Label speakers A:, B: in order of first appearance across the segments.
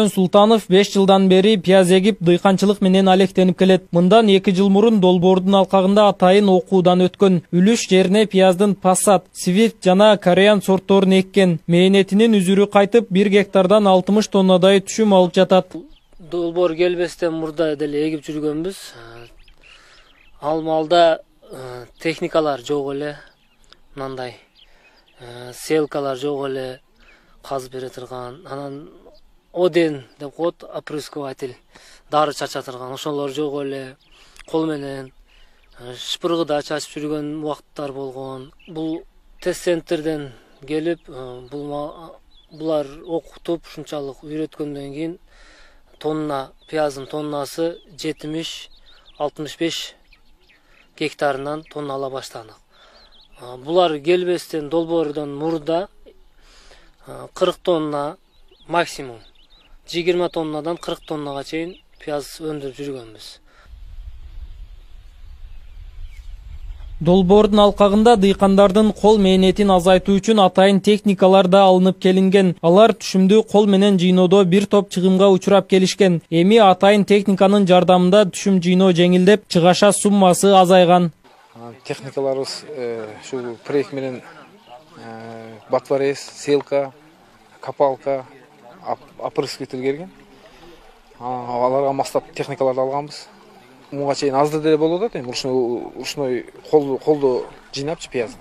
A: Султанов 5 жылдан бери пияз егип дыйканчылык менен алектенип келет. Мындан 2 жыл мурун Долбоордун алкагында атайын окуудан өткөн. Үлүш жерине пияздын Passat, Swift жана Korean сортторун эккен. Мээнетинин үзүрү кайтып 1 гектардан 60 тоннадай түшүм алып жатат.
B: Долбоор келбестен мурда деле эгип жүргөнбүз. Ал малда техникалар жок эле. Мындай селкалар жок эле, казып бере турган. Анан Оден деп коет, опрыскиватель, дары чача турган, ошолор жок эле. Кол менен шпыргыда чачып жүргөн убакыттар болгон. Бул тест центрден келип, булар окутуп, ушунчалык үйрөткөндөн кийин пияздын тоннасы 70-65 гектарынан тонна ала баштадык. Булар келбестен Долбоордон мурда 40 тонна максимум, 20 тоннадан 40 тоннага чейин пияз өндүрүп жүргөнбүз.
A: Долбоордун алкагында дыйкандардын кол мээнетин азайтуу үчүн атайын техникалар да алынып келинген. Алар түшүмдү кол менен жыйноодо бир топ чыгымга учурап келишкен. Эми атайын техниканын жардамында түшүм жыйноо жеңилдеп, чыгаша суммасы азайган.
C: Техникаларыбыз ушул проект менен батварез, селка, капалка, опрыскиватель келген. Аларга мастап техникаларды алганбыз. Муга чейин азды деле болуп атат. Ручной колдо жыйнапчы пиязды.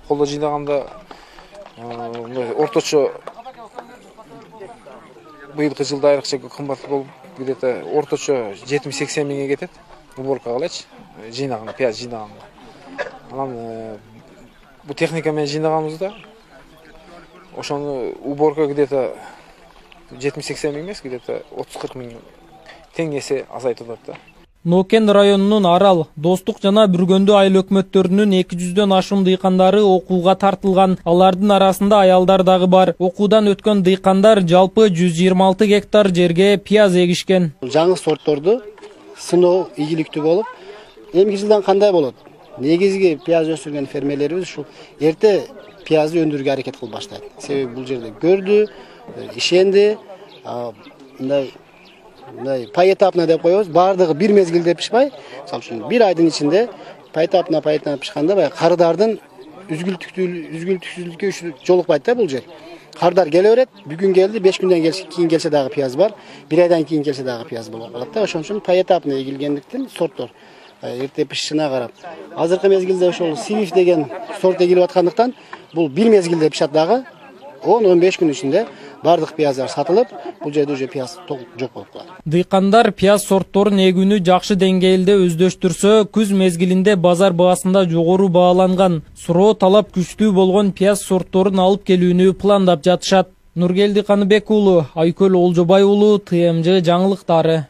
C: Колдо жыйнаганда орточо быйылкы жылда айрыкча кымбат болуп, где-то орточо 70-80 миңге кетет. Уборка кылачы, жыйнаганда, пияз жыйнаганда. Анан бу техника менен жыйнаганыбызда ошону уборка где-то 70-80 миң эмес, где-то 30-40 миң теңгеси азайтылат да.
A: Нокен районунун Арал, Достук жана Бүргөндү айыл өкмөттөрүнүн 200дөн ашуун дыйкандары окууга тартылган. Алардын арасында аялдар дагы бар. Окуудан өткөн дыйкандар жалпы 126 гектар жерге пияз эгишкен.
D: Жаңы сортторду сыноо ийгиликтүү болуп, эмки жылдан кандай болот? Негизги пияз өсүргөн фермерлерибиз ушул эрте пиязды өндүрүүгө аракет кылып баштайт. Себеби бул жерде көрдү, ишенди, мындай поэтапно деп коебуз, бардыгы бир мезгилде пишпай, мисалы үчүн бир айдын ичинде поэтапно пишканда баягы кардардан үзгүлтүксүзлүккө жолукпайт да бул жер. Кардар келе берет, бүгүн келди, 5 күндөн кийин келсе дагы пияз бар, бир айдан кийин келсе дагы пияз болот да. Ошон үчүн поэтапно эгилгендиктен сорттор эрте пишишине карап. Азыркы мезгилде ошол Swift деген сорт эгилип аткандыктан бул бир мезгилде пишат дагы 10-15 күн ичинде бардык пияздар сатылып, бул жерде уже пияз жок болуп калат.
A: Дыйкандар пияз сортторун эгүүнү жакшы деңгээлде өздөштүрсө, күз мезгилинде базар баасында жогору бааланган, суроо талап күчтүү болгон пияз сортторун алып келүүнү пландап жатышат. Нургелди Каныбек уулу, Айкөл Олжобай уулу, ТМЖ жаңылыктары.